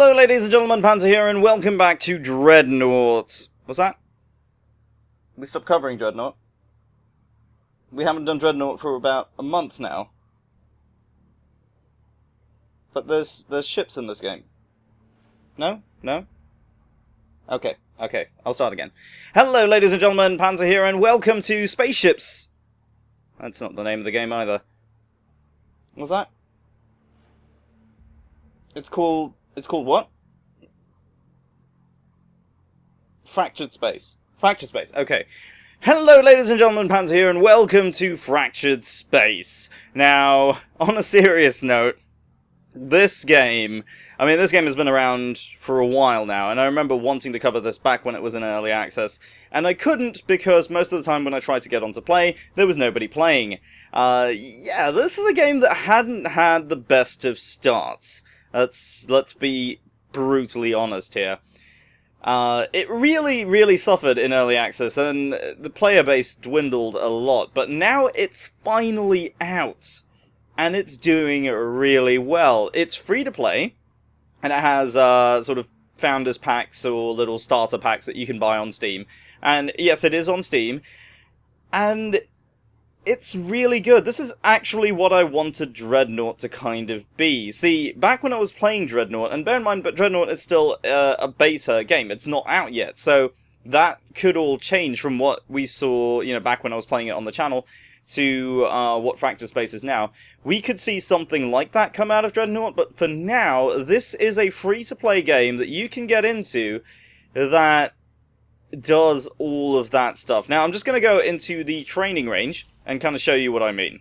Hello ladies and gentlemen, Panzer here, and welcome back to Dreadnought. What's that? We stopped covering Dreadnought. We haven't done Dreadnought for about a month now. But there's ships in this game. No? No? Okay, I'll start again. Hello ladies and gentlemen, Panzer here, and welcome to Spaceships. That's not the name of the game either. What's that? It's called what? Fractured Space. Fractured Space, okay. Hello ladies and gentlemen, Panzer here, and welcome to Fractured Space. Now, on a serious note, this game has been around for a while now, and I remember wanting to cover this back when it was in early access, and I couldn't because most of the time when I tried to get on to play, there was nobody playing. Yeah, this is a game that hadn't had the best of starts. Let's be brutally honest here. It really suffered in early access, and the player base dwindled a lot, but now it's finally out, and it's doing really well. It's free to play, and it has sort of founders packs or little starter packs that you can buy on Steam. And yes, it is on Steam, and it's really good. This is actually what I wanted Dreadnought to kind of be. See, back when I was playing Dreadnought, and bear in mind, but Dreadnought is still a beta game. It's not out yet, so that could all change from what we saw, back when I was playing it on the channel to what Fractured Space is now. We could see something like that come out of Dreadnought, but for now, this is a free-to-play game that you can get into that does all of that stuff. Now, I'm just going to go into the training range and kind of show you what I mean.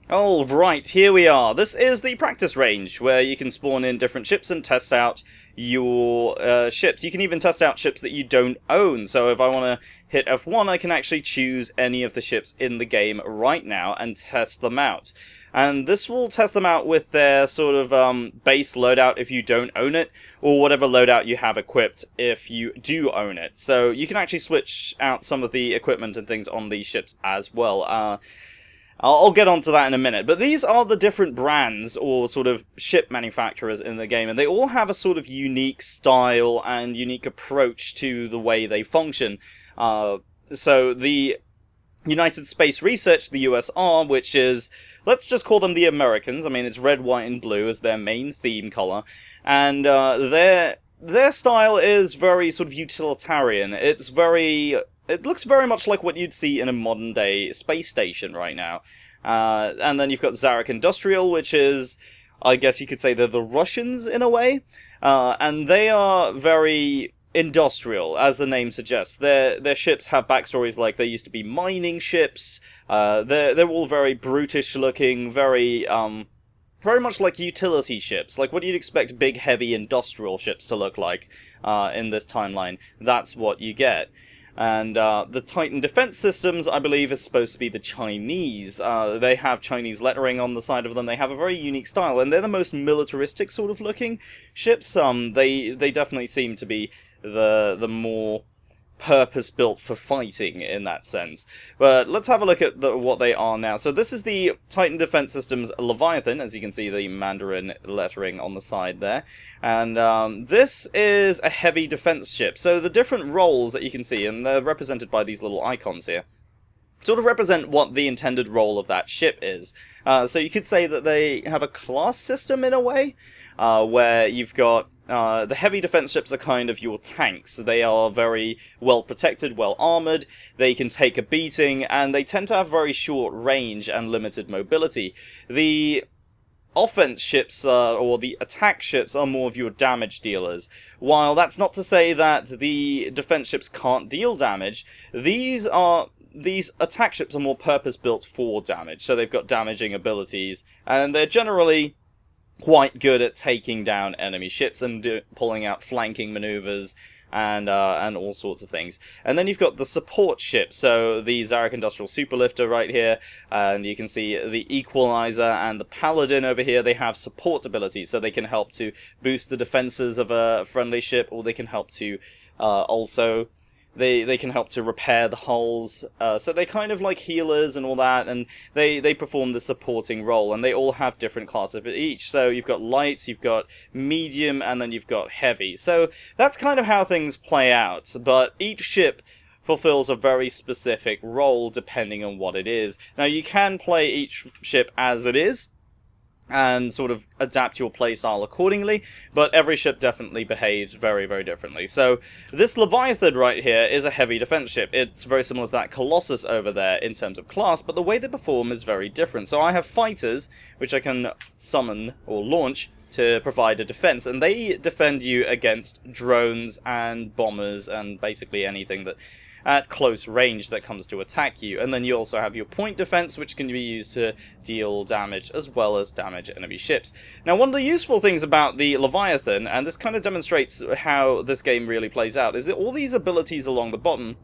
Alright, here we are. This is the practice range, where you can spawn in different ships and test out your ships. You can even test out ships that you don't own, so if I want to hit F1, I can actually choose any of the ships in the game right now and test them out. And this will test them out with their sort of base loadout if you don't own it, or whatever loadout you have equipped if you do own it. So you can actually switch out some of the equipment and things on these ships as well. I'll get onto that in a minute, but these are the different brands or sort of ship manufacturers in the game, and they all have a sort of unique style and unique approach to the way they function. So the United Space Research, the USR, which is, let's just call them the Americans. I mean, it's red, white, and blue as their main theme color, and their style is very sort of utilitarian. It looks very much like what you'd see in a modern-day space station right now. And then you've got Zarek Industrial, which is, I guess you could say they're the Russians in a way, and they are very industrial, as the name suggests. Their ships have backstories like they used to be mining ships. They're all very brutish looking, very much like utility ships, like what you'd expect big, heavy industrial ships to look like in this timeline. That's what you get. And the Titan defense systems, I believe, is supposed to be the Chinese. They have Chinese lettering on the side of them. They have a very unique style, and they're the most militaristic sort of looking ships. They definitely seem to be the more purpose-built for fighting in that sense. But let's have a look at what they are now. So this is the Titan Defense Systems Leviathan, as you can see the Mandarin lettering on the side there. And this is a heavy defense ship. So the different roles that you can see, and they're represented by these little icons here, sort of represent what the intended role of that ship is. So you could say that they have a class system in a way, where you've got the heavy defense ships are kind of your tanks. They are very well protected, well armored, they can take a beating, and they tend to have very short range and limited mobility. The offense ships, or the attack ships, are more of your damage dealers. While that's not to say that the defense ships can't deal damage, these attack ships are more purpose-built for damage, so they've got damaging abilities, and they're generally quite good at taking down enemy ships and pulling out flanking maneuvers and all sorts of things. And then you've got the support ships, so the Zarek Industrial Superlifter right here, and you can see the Equalizer and the Paladin over here. They have support abilities, so they can help to boost the defenses of a friendly ship, or they can help to also They can help to repair the hulls, so they kind of like healers and all that, and they perform the supporting role, and they all have different classes of each. So you've got light, you've got medium, and then you've got heavy. So that's kind of how things play out, but each ship fulfills a very specific role depending on what it is. Now you can play each ship as it is, and sort of adapt your playstyle accordingly, but every ship definitely behaves very, very differently. So this Leviathan right here is a heavy defense ship. It's very similar to that Colossus over there in terms of class, but the way they perform is very different. So I have fighters, which I can summon or launch to provide a defense, and they defend you against drones and bombers and basically anything that at close range that comes to attack you. And then you also have your point defense, which can be used to deal damage as well as damage enemy ships. Now, one of the useful things about the Leviathan, and this kind of demonstrates how this game really plays out, is that all these abilities along the bottom,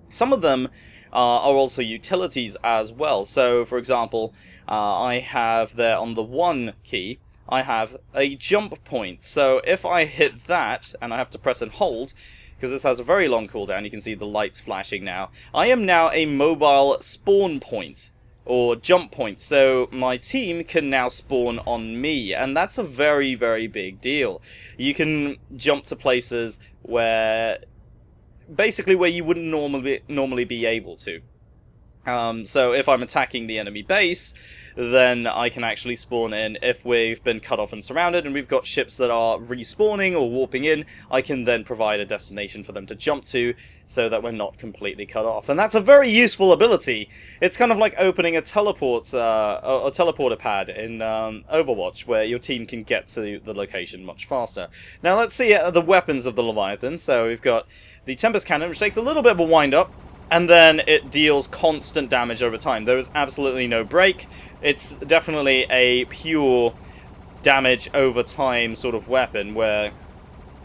some of them are also utilities as well. So, for example, I have there on the 1 key, I have a jump point. So if I hit that, and I have to press and hold, because this has a very long cooldown, you can see the lights flashing now, I am now a mobile spawn point, or jump point, so my team can now spawn on me, and that's a very, very big deal. You can jump to places where, basically where you wouldn't normally be able to. So if I'm attacking the enemy base, then I can actually spawn in. If we've been cut off and surrounded and we've got ships that are respawning or warping in, I can then provide a destination for them to jump to so that we're not completely cut off. And that's a very useful ability. It's kind of like opening a teleporter pad in Overwatch, where your team can get to the location much faster. Now let's see the weapons of the Leviathan. So we've got the Tempest Cannon, which takes a little bit of a wind-up, and then it deals constant damage over time. There is absolutely no break. It's definitely a pure damage over time sort of weapon where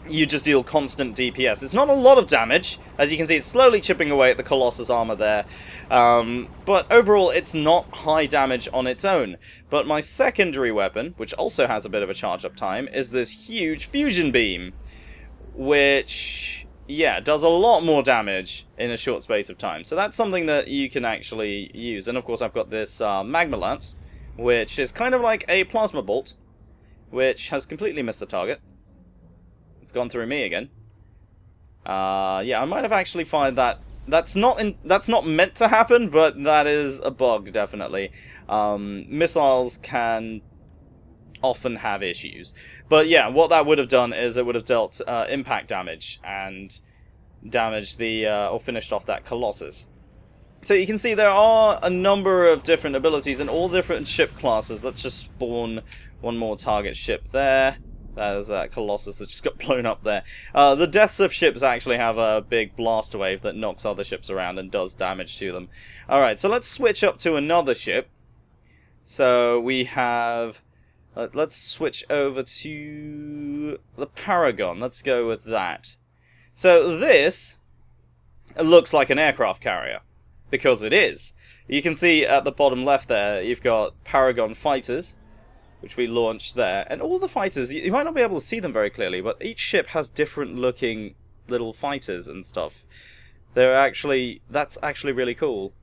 you just deal constant DPS. It's not a lot of damage. As you can see, it's slowly chipping away at the Colossus armor there. But overall, it's not high damage on its own. But my secondary weapon, which also has a bit of a charge-up time, is this huge fusion beam, which, yeah, does a lot more damage in a short space of time. So that's something that you can actually use. And of course I've got this Magma Lance, which is kind of like a plasma bolt, which has completely missed the target. It's gone through me again. Yeah, I might have actually fired that. That's not meant to happen, but that is a bug, definitely. Missiles can often have issues. But yeah, what that would have done is it would have dealt impact damage and damaged the, or finished off that Colossus. So you can see there are a number of different abilities in all different ship classes. Let's just spawn one more target ship there. There's that Colossus that just got blown up there. The deaths of ships actually have a big blast wave that knocks other ships around and does damage to them. Alright, so let's switch up to another ship. So we have... let's switch over to the Paragon. Let's go with that. So this looks like an aircraft carrier, because it is. You can see at the bottom left there, you've got Paragon fighters, which we launched there. And all the fighters, you might not be able to see them very clearly, but each ship has different looking little fighters and stuff. That's actually really cool.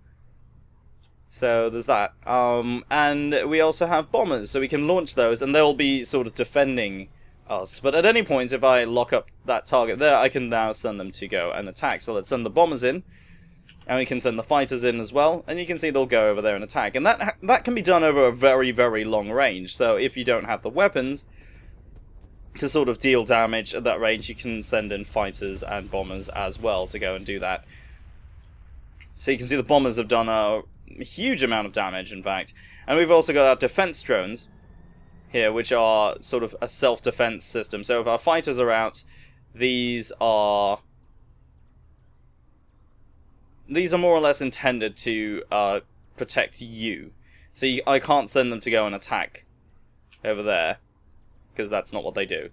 So there's that. And we also have bombers, so we can launch those, and they'll be sort of defending us. But at any point, if I lock up that target there, I can now send them to go and attack. So let's send the bombers in, and we can send the fighters in as well, and you can see they'll go over there and attack. And that can be done over a very, very long range. So if you don't have the weapons to sort of deal damage at that range, you can send in fighters and bombers as well to go and do that. So you can see the bombers have done a huge amount of damage, in fact. And we've also got our defense drones here, which are sort of a self-defense system. So if our fighters are out, these are more or less intended to protect you. So I can't send them to go and attack over there, because that's not what they do.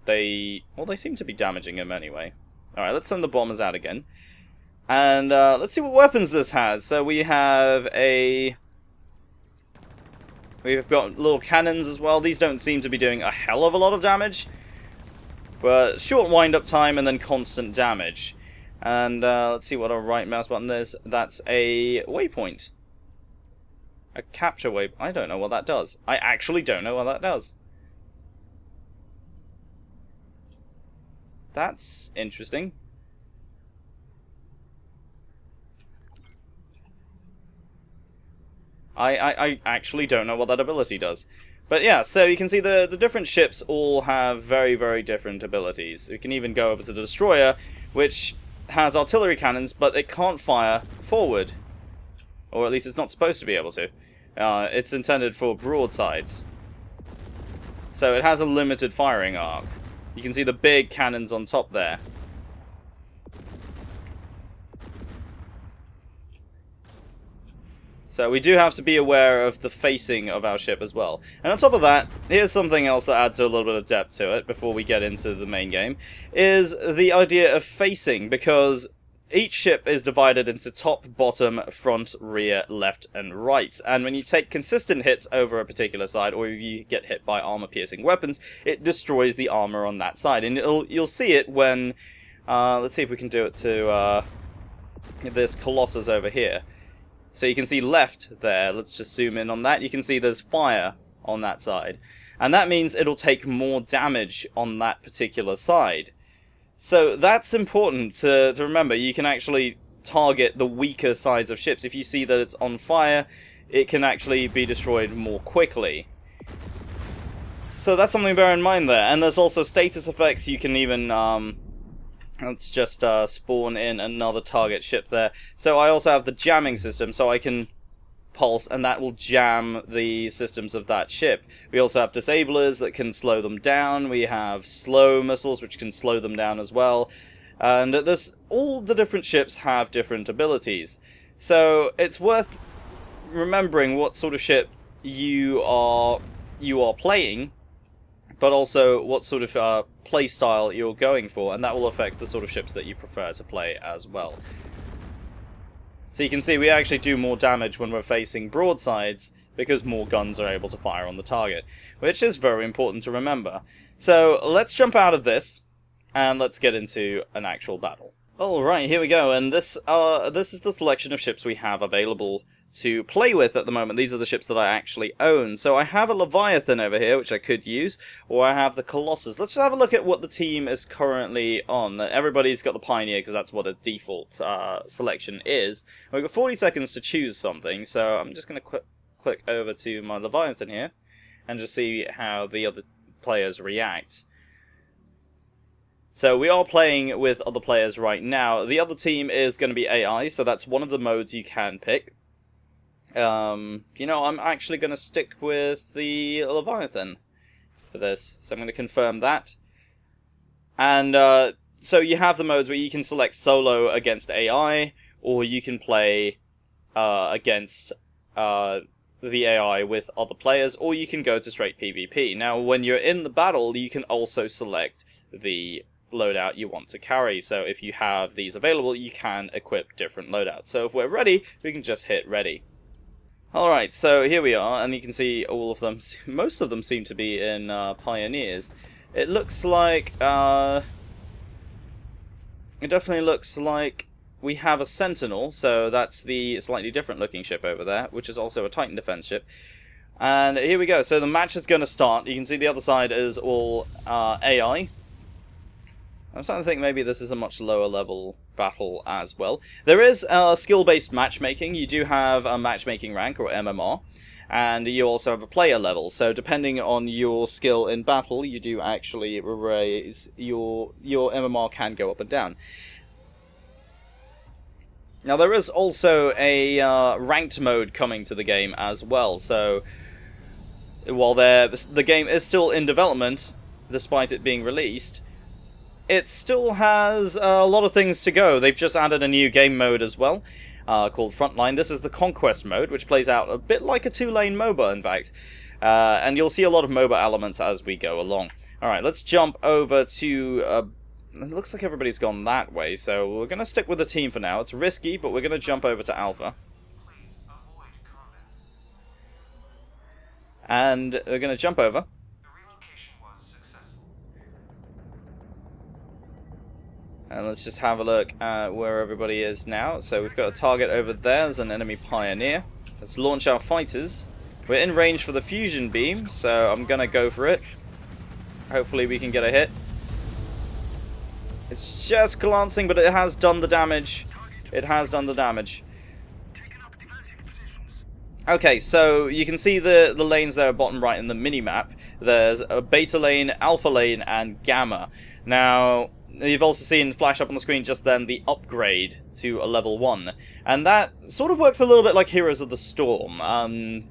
Well, they seem to be damaging him anyway. Alright, let's send the bombers out again. And let's see what weapons this has. So we've got little cannons as well. These don't seem to be doing a hell of a lot of damage, but short wind-up time and then constant damage. And let's see what our right mouse button is. That's a waypoint. A capture waypoint. I don't know what that does. I actually don't know what that does. That's interesting. I actually don't know what that ability does. But yeah, so you can see the different ships all have very, very different abilities. We can even go over to the destroyer, which has artillery cannons, but it can't fire forward. Or at least it's not supposed to be able to. It's intended for broadsides. So it has a limited firing arc. You can see the big cannons on top there. So we do have to be aware of the facing of our ship as well. And on top of that, here's something else that adds a little bit of depth to it before we get into the main game, is the idea of facing, because each ship is divided into top, bottom, front, rear, left, and right. And when you take consistent hits over a particular side, or you get hit by armor-piercing weapons, it destroys the armor on that side. And you'll see it when... let's see if we can do it to this Colossus over here. So you can see left there, let's just zoom in on that, you can see there's fire on that side. And that means it'll take more damage on that particular side. So that's important to remember. You can actually target the weaker sides of ships. If you see that it's on fire, it can actually be destroyed more quickly. So that's something to bear in mind there. And there's also status effects. You can even... let's just spawn in another target ship there. So I also have the jamming system, so I can pulse, and that will jam the systems of that ship. We also have disablers that can slow them down. We have slow missiles, which can slow them down as well. And all the different ships have different abilities. So it's worth remembering what sort of ship you are playing, but also what sort of play style you're going for, and that will affect the sort of ships that you prefer to play as well. So you can see we actually do more damage when we're facing broadsides, because more guns are able to fire on the target, which is very important to remember. So let's jump out of this, and let's get into an actual battle. Alright, here we go, and this is the selection of ships we have available to play with at the moment. These are the ships that I actually own. So I have a Leviathan over here, which I could use, or I have the Colossus. Let's just have a look at what the team is currently on. Everybody's got the Pioneer, because that's what a default selection is. We've got 40 seconds to choose something, so I'm just going to click over to my Leviathan here, and just see how the other players react. So we are playing with other players right now. The other team is going to be AI, so that's one of the modes you can pick. You know, I'm actually going to stick with the Leviathan for this, so I'm going to confirm that. And so you have the modes where you can select solo against AI, or you can play against the AI with other players, or you can go to straight PvP. Now, when you're in the battle, you can also select the loadout you want to carry. So if you have these available, you can equip different loadouts. So if we're ready, we can just hit ready. Alright, so here we are, and you can see all of them, most of them seem to be in Pioneers. It looks like, it definitely looks like we have a Sentinel, so that's the slightly different looking ship over there, which is also a Titan defense ship. And here we go, so the match is going to start. You can see the other side is all AI. I'm starting to think maybe this is a much lower level battle as well. There is skill-based matchmaking. You do have a matchmaking rank, or MMR, and you also have a player level. So depending on your skill in battle, you do actually raise your MMR can go up and down. Now there is also a ranked mode coming to the game as well. So while the game is still in development, despite it being released, it still has a lot of things to go. They've just added a new game mode as well, called Frontline. This is the Conquest mode, which plays out a bit like a two-lane MOBA, in fact. And you'll see a lot of MOBA elements as we go along. Alright, let's jump over to... it looks like everybody's gone that way, so we're going to stick with the team for now. It's risky, but we're going to jump over to Alpha. And we're going to jump over. And let's just have a look at where everybody is now. So we've got a target over there. There's an enemy pioneer. Let's launch our fighters. We're in range for the fusion beam, so I'm going to go for it. Hopefully we can get a hit. It's just glancing, but it has done the damage. It has done the damage. Okay, so you can see the lanes there bottom right in the mini-map. There's a beta lane, alpha lane, and gamma. Now, you've also seen flash up on the screen just then the upgrade to a level 1. And that sort of works a little bit like Heroes of the Storm.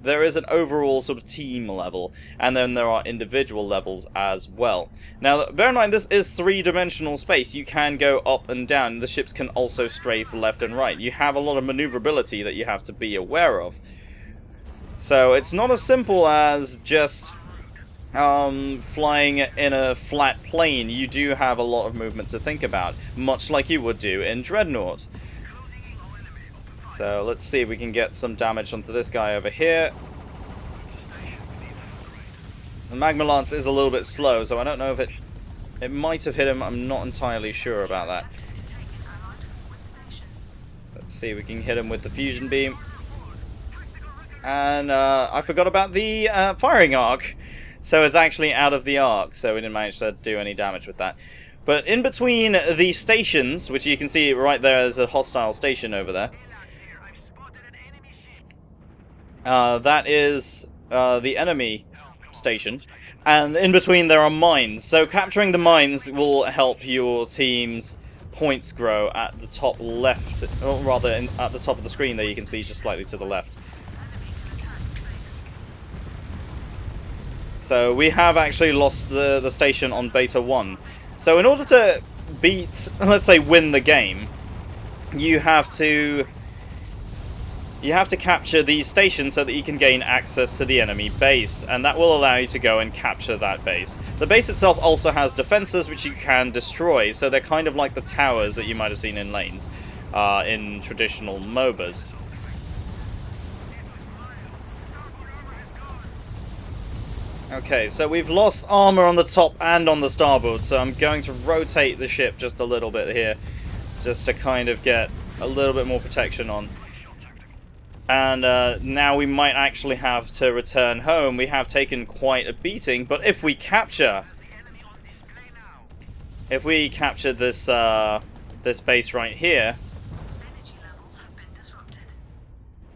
There is an overall sort of team level, and then there are individual levels as well. Now, bear in mind, this is three-dimensional space. You can go up and down. The ships can also strafe left and right. You have a lot of maneuverability that you have to be aware of. So it's not as simple as just flying in a flat plane. You do have a lot of movement to think about, much like you would do in Dreadnought. So let's see if we can get some damage onto this guy over here. The Magma Lance is a little bit slow, so I don't know if it might have hit him. I'm not entirely sure about that. Let's see if we can hit him with the fusion beam. And I forgot about the firing arc. So it's actually out of the arc, so we didn't manage to do any damage with that. But in between the stations, which you can see right there is a hostile station over there. That is the enemy station. And in between there are mines. So capturing the mines will help your team's points grow at the top left, or rather at the top of the screen there you can see just slightly to the left. So we have actually lost the station on Beta 1. So in order to beat, let's say win the game, you have to capture these stations so that you can gain access to the enemy base, and that will allow you to go and capture that base. The base itself also has defenses which you can destroy, so they're kind of like the towers that you might have seen in lanes in traditional MOBAs. Okay, so we've lost armor on the top and on the starboard, so I'm going to rotate the ship just a little bit here, just to kind of get a little bit more protection on. And now we might actually have to return home. We have taken quite a beating, but if we capture this this base right here,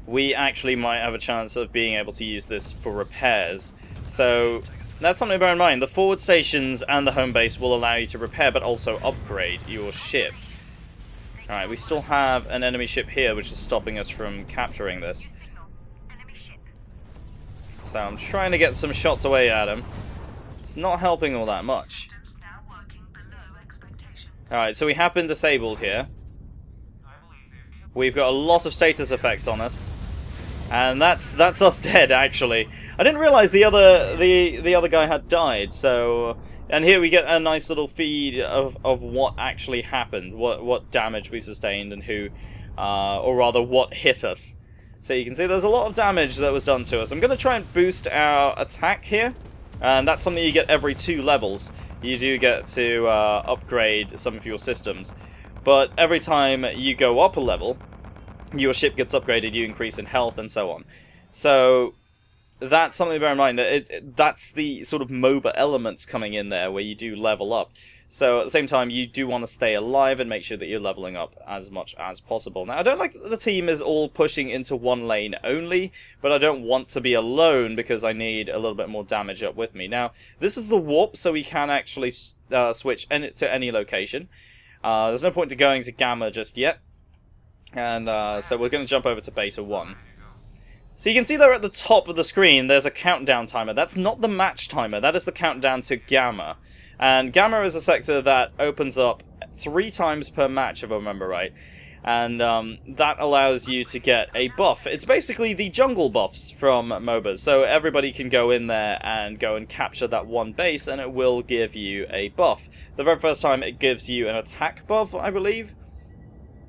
we actually might have a chance of being able to use this for repairs. So that's something to bear in mind. The forward stations and the home base will allow you to repair, but also upgrade your ship. Alright, we still have an enemy ship here, which is stopping us from capturing this. So I'm trying to get some shots away at him. It's not helping all that much. Alright, so we have been disabled here. We've got a lot of status effects on us. And that's us dead, actually. I didn't realize the other guy had died, so... And here we get a nice little feed of what actually happened, what damage we sustained, and who, or rather, what hit us. So you can see there's a lot of damage that was done to us. I'm going to try and boost our attack here, and that's something you get every 2 levels. You do get to upgrade some of your systems, but every time you go up a level, your ship gets upgraded, you increase in health, and so on. So that's something to bear in mind. That's the sort of MOBA elements coming in there, where you do level up. So at the same time, you do want to stay alive and make sure that you're leveling up as much as possible. Now, I don't like that the team is all pushing into one lane only, but I don't want to be alone because I need a little bit more damage up with me. Now, this is the warp, so we can actually switch to any location. There's no point to going to Gamma just yet. And so we're going to jump over to Beta 1. So you can see there at the top of the screen there's a countdown timer. That's not the match timer, that is the countdown to Gamma. And Gamma is a sector that opens up 3 times per match, if I remember right. And that allows you to get a buff. It's basically the jungle buffs from MOBAs. So everybody can go in there and go and capture that one base, and it will give you a buff. The very first time it gives you an attack buff, I believe.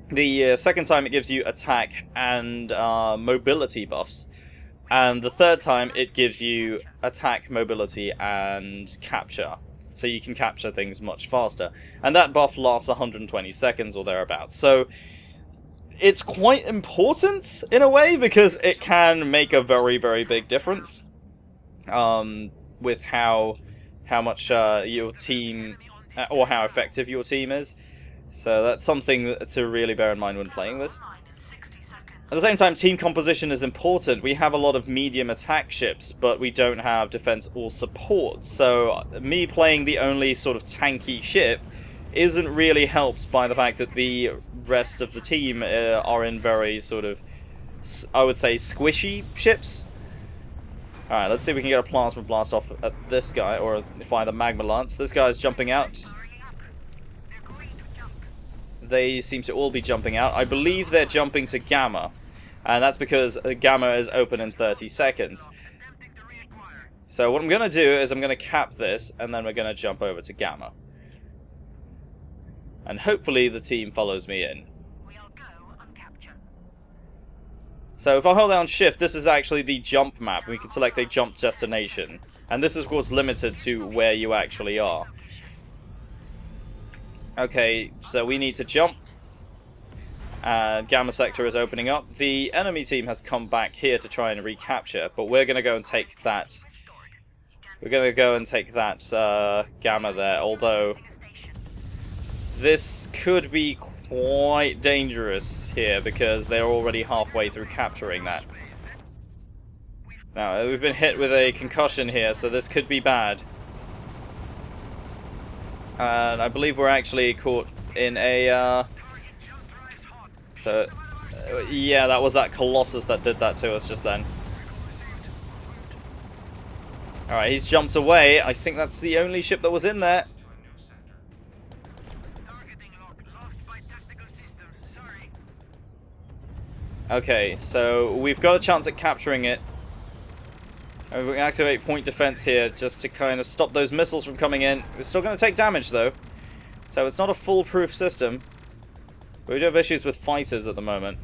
The second time it gives you attack and mobility buffs. And the third time it gives you attack, mobility, and capture. so you can capture things much faster. And that buff lasts 120 seconds or thereabouts. So it's quite important in a way, because it can make a very, very big difference with how much your team, or how effective your team is. So that's something to really bear in mind when playing this. At the same time, team composition is important. We have a lot of medium attack ships, but we don't have defense or support. So me playing the only sort of tanky ship isn't really helped by the fact that the rest of the team are in very sort of, I would say, squishy ships. Alright, let's see if we can get a plasma blast off at this guy, or fire the magma lance. This guy's jumping out. They seem to all be jumping out. I believe they're jumping to Gamma, and that's because Gamma is open in 30 seconds. So what I'm going to do is I'm going to cap this, and then we're going to jump over to Gamma. And hopefully the team follows me in. So if I hold down shift, this is actually the jump map. We can select a jump destination. And this is of course limited to where you actually are. Okay, so we need to jump. And Gamma sector is opening up. The enemy team has come back here to try and recapture, but we're going to go and take that. We're going to go and take that Gamma there, although this could be quite dangerous here, because they're already halfway through capturing that. Now, we've been hit with a concussion here, so this could be bad. And I believe we're actually caught in a... yeah, that was that Colossus that did that to us just then. Alright, he's jumped away. I think that's the only ship that was in there. Okay, so we've got a chance at capturing it. And we can activate point defense here just to kind of stop those missiles from coming in. We're still going to take damage though, so it's not a foolproof system. But we do have issues with fighters at the moment.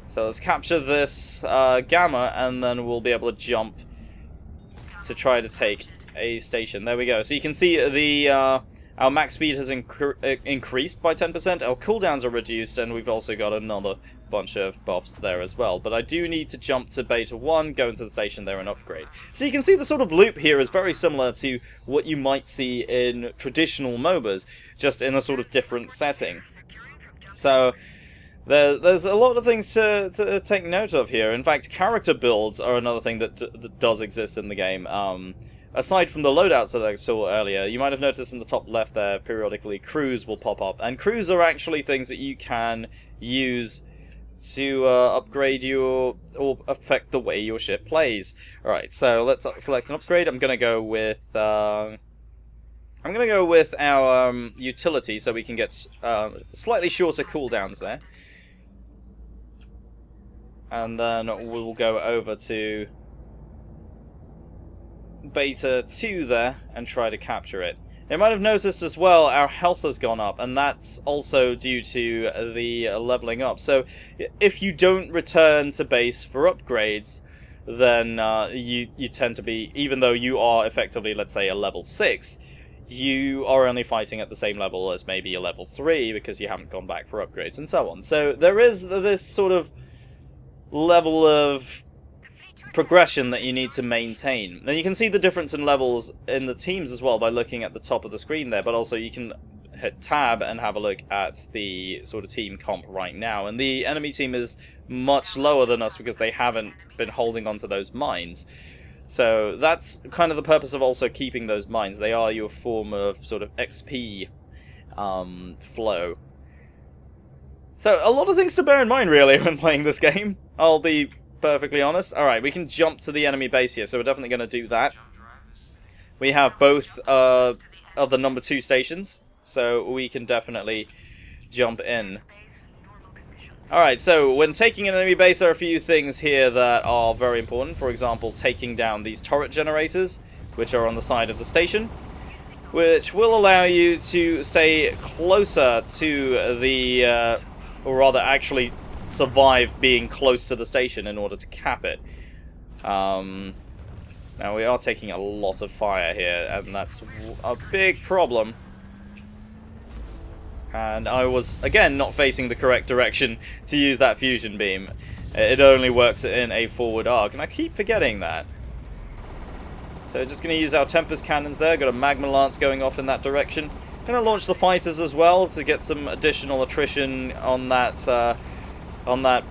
So let's capture this Gamma, and then we'll be able to jump to try to take a station. There we go. So you can see the our max speed has increased by 10%, our cooldowns are reduced, and we've also got another bunch of buffs there as well. But I do need to jump to Beta 1, go into the station there and upgrade. So you can see the sort of loop here is very similar to what you might see in traditional MOBAs, just in a sort of different setting. So there's a lot of things to take note of here. In fact, character builds are another thing that does exist in the game. Aside from the loadouts that I saw earlier, you might have noticed in the top left there, periodically crews will pop up. And crews are actually things that you can use to upgrade your, or affect the way your ship plays. Alright, so let's select an upgrade. I'm going to go with our utility, so we can get slightly shorter cooldowns there. And then we'll go over to Beta 2 there and try to capture it. You might have noticed as well our health has gone up, and that's also due to the leveling up. So if you don't return to base for upgrades, then you tend to be, even though you are effectively, let's say, a level 6, you are only fighting at the same level as maybe a level 3 because you haven't gone back for upgrades and so on. So there is this sort of level of progression that you need to maintain. And you can see the difference in levels in the teams as well by looking at the top of the screen there, but also you can hit tab and have a look at the sort of team comp right now. And the enemy team is much lower than us because they haven't been holding on to those mines. So that's kind of the purpose of also keeping those mines. They are your form of sort of XP flow. So a lot of things to bear in mind really when playing this game, I'll be perfectly honest. Alright, we can jump to the enemy base here, so we're definitely going to do that. We have both of the number 2 stations, so we can definitely jump in. Alright, so when taking an enemy base, there are a few things here that are very important. For example, taking down these turret generators, which are on the side of the station, which will allow you to stay closer to the, or rather actually survive being close to the station in order to cap it. Now we are taking a lot of fire here, and that's a big problem. And I was, again, not facing the correct direction to use that fusion beam. It only works in a forward arc, and I keep forgetting that. So just going to use our Tempest cannons there. Got a Magma Lance going off in that direction. Going to launch the fighters as well to get some additional attrition on that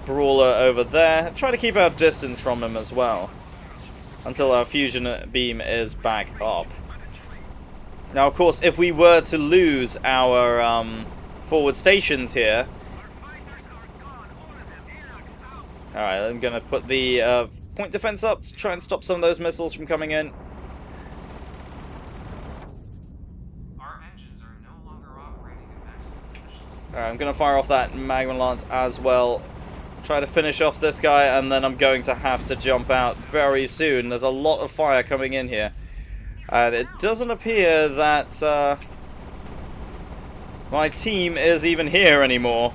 brawler over there. Try to keep our distance from him as well, until our fusion beam is back up. Now, of course, if we were to lose our forward stations here... Alright, I'm going to put the point defense up to try and stop some of those missiles from coming in. Alright, I'm going to fire off that Magma Lance as well. Try to finish off this guy, and then I'm going to have to jump out very soon. There's a lot of fire coming in here. And it doesn't appear that my team is even here anymore.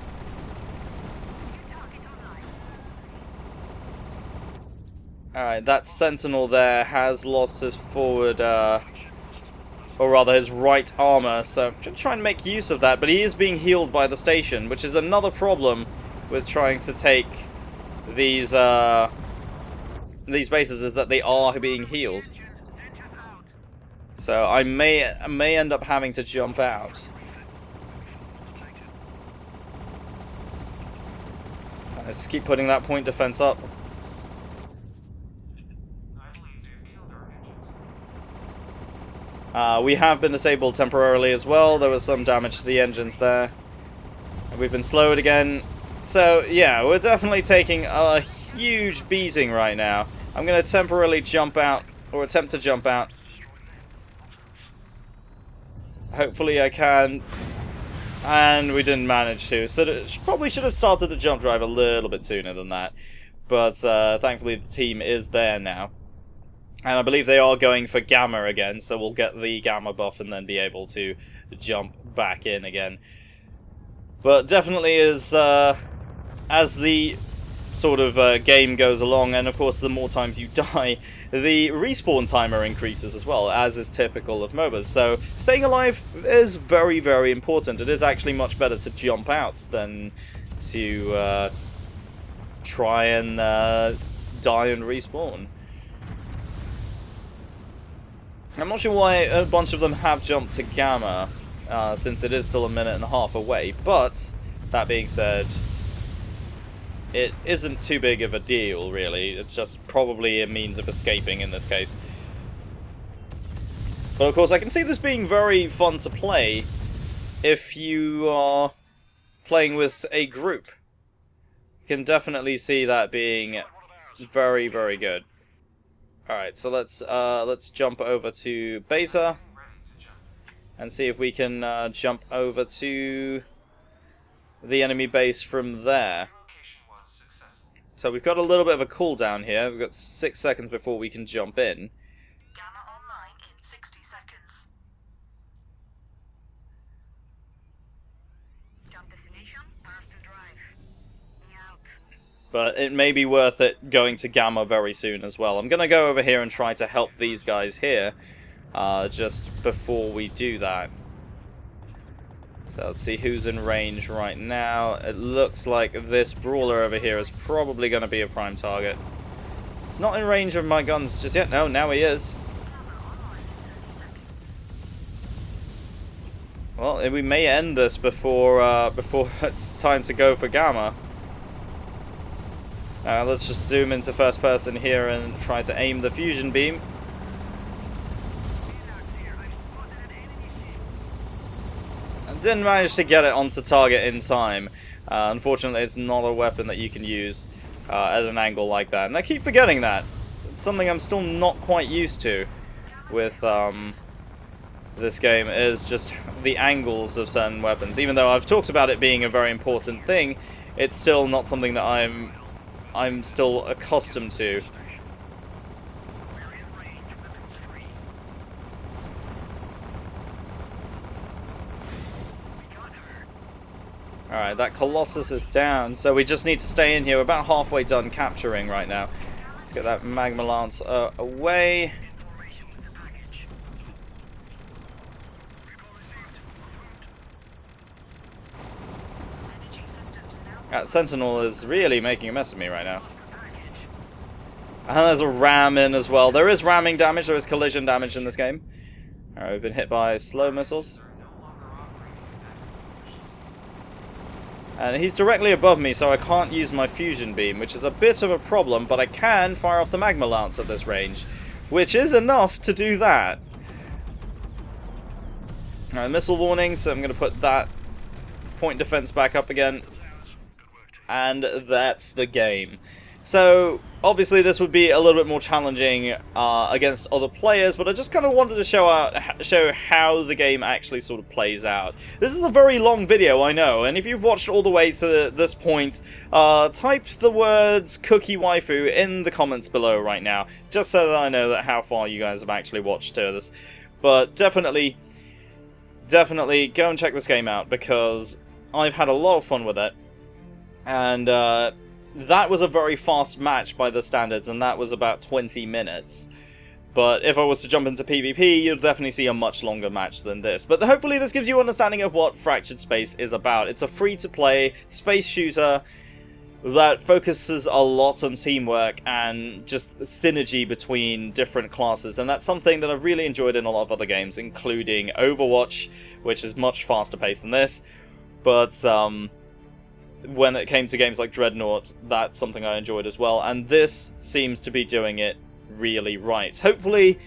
Alright, that Sentinel there has lost his forward, or rather his right armor, so I'm going to try and make use of that, but he is being healed by the station, which is another problem with trying to take these bases, is that they are being healed. So I may end up having to jump out. Let's keep putting that point defense up. We have been disabled temporarily as well. There was some damage to the engines there. We've been slowed again. So, yeah, we're definitely taking a huge beating right now. I'm going to temporarily jump out, or attempt to jump out. Hopefully I can. And we didn't manage to. So probably should have started the jump drive a little bit sooner than that. But thankfully the team is there now. And I believe they are going for Gamma again, so we'll get the Gamma buff and then be able to jump back in again. But definitely as the sort of game goes along, and of course the more times you die, the respawn timer increases as well, as is typical of MOBAs. So staying alive is very, very important. It is actually much better to jump out than to try and die and respawn. I'm not sure why a bunch of them have jumped to Gamma, since it is still a minute and a half away, but that being said, it isn't too big of a deal, really. It's just probably a means of escaping in this case. But of course, I can see this being very fun to play if you are playing with a group. You can definitely see that being very, very good. Alright, so let's jump over to Beta and see if we can jump over to the enemy base from there. So we've got a little bit of a cooldown here. We've got 6 seconds before we can jump in. Gamma online in 60 seconds. Jump destination, pass the drive. Out. But it may be worth it going to Gamma very soon as well. I'm going to go over here and try to help these guys here just before we do that. So let's see who's in range right now. It looks like this brawler over here is probably going to be a prime target. It's not in range of my guns just yet. No, now he is. Well, we may end this before it's time to go for Gamma. Let's just zoom into first person here and try to aim the fusion beam. Didn't manage to get it onto target in time. Unfortunately, it's not a weapon that you can use at an angle like that. And I keep forgetting that. It's something I'm still not quite used to with this game, is just the angles of certain weapons. Even though I've talked about it being a very important thing, it's still not something that I'm still accustomed to. Alright, that Colossus is down, so we just need to stay in here. We're about halfway done capturing right now. Let's get that magma lance away. That Sentinel is really making a mess of me right now. And there's a ram in as well. There is ramming damage, there is collision damage in this game. Alright, we've been hit by slow missiles. And he's directly above me, so I can't use my fusion beam, which is a bit of a problem, but I can fire off the magma lance at this range, which is enough to do that. Alright, missile warning, so I'm going to put that point defense back up again. And that's the game. So, obviously this would be a little bit more challenging against other players, but I just kind of wanted to show how the game actually sort of plays out. This is a very long video, I know, and if you've watched all the way to this point, type the words cookie waifu in the comments below right now, just so that I know that how far you guys have actually watched to this. But definitely go and check this game out, because I've had a lot of fun with it. And that was a very fast match by the standards, and that was about 20 minutes. But if I was to jump into PvP, you'd definitely see a much longer match than this. But hopefully this gives you an understanding of what Fractured Space is about. It's a free-to-play space shooter that focuses a lot on teamwork and just synergy between different classes, and that's something that I've really enjoyed in a lot of other games, including Overwatch, which is much faster paced than this. But when it came to games like Dreadnought, that's something I enjoyed as well, and this seems to be doing it really right. Hopefully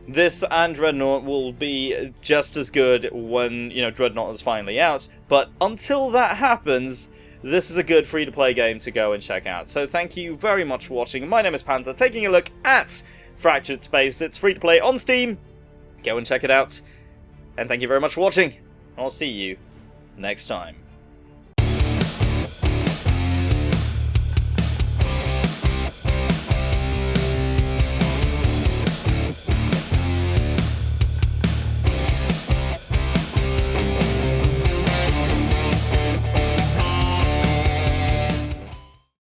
this and Dreadnought will be just as good when, you know, Dreadnought is finally out, but until that happens, this is a good free-to-play game to go and check out. So thank you very much for watching. My name is Panzer, taking a look at Fractured Space. It's free-to-play on Steam. Go and check it out. And thank you very much for watching. I'll see you next time.